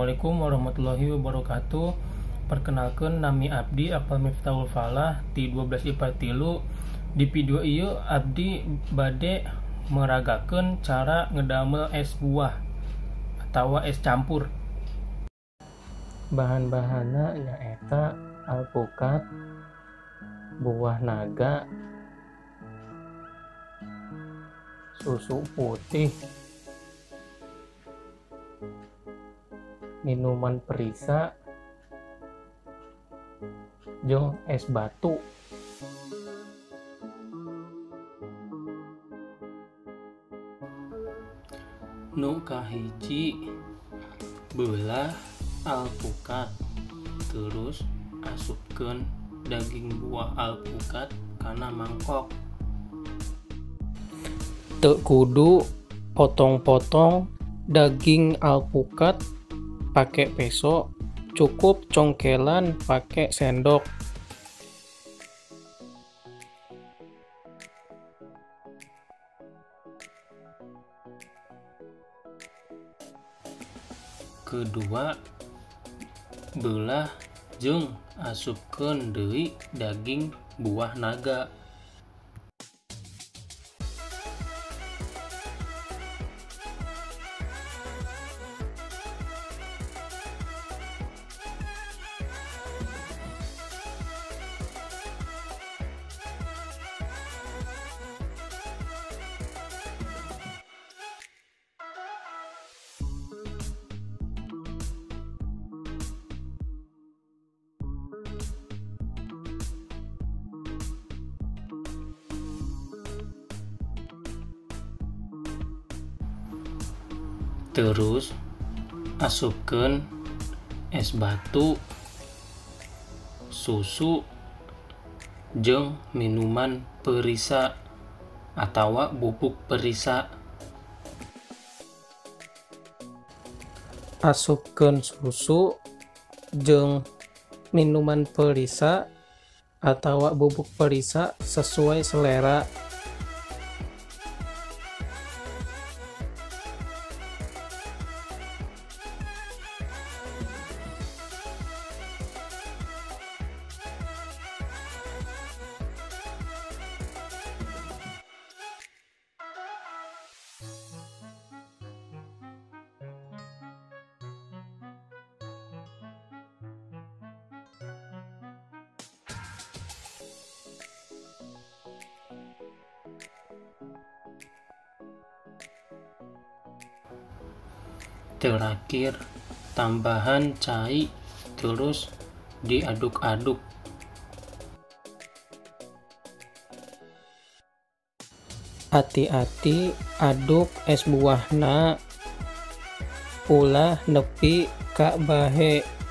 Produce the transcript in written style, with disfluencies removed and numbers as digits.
Assalamualaikum warahmatullahi wabarakatuh. Perkenalkan nami Abdi Akmal Miftahul Falah di 12 IPA 3. Di video ieu Abdi bade meragakeun cara ngedamel es buah atawa es campur. Bahan-bahanna nyaeta alpukat, buah naga, susu putih, minuman perisa, jeung es batu. Nu kahiji, beulah alpukat, terus asupkeun daging buah alpukat kana mangkok. Teu kudu potong-potong daging alpukat pake peso, cukup congkelan pake sendok. Kedua, beulah jeung asupkeun deui daging buah naga. Terus asupkeun es batu, susu, jeung minuman perisa atawa bubuk perisa. Asupkeun susu jeung minuman perisa atawa bubuk perisa sesuai selera. Terakhir, tambahan cai, terus diaduk-aduk. Hati-hati aduk es buahna, ulah nepi ka bahe.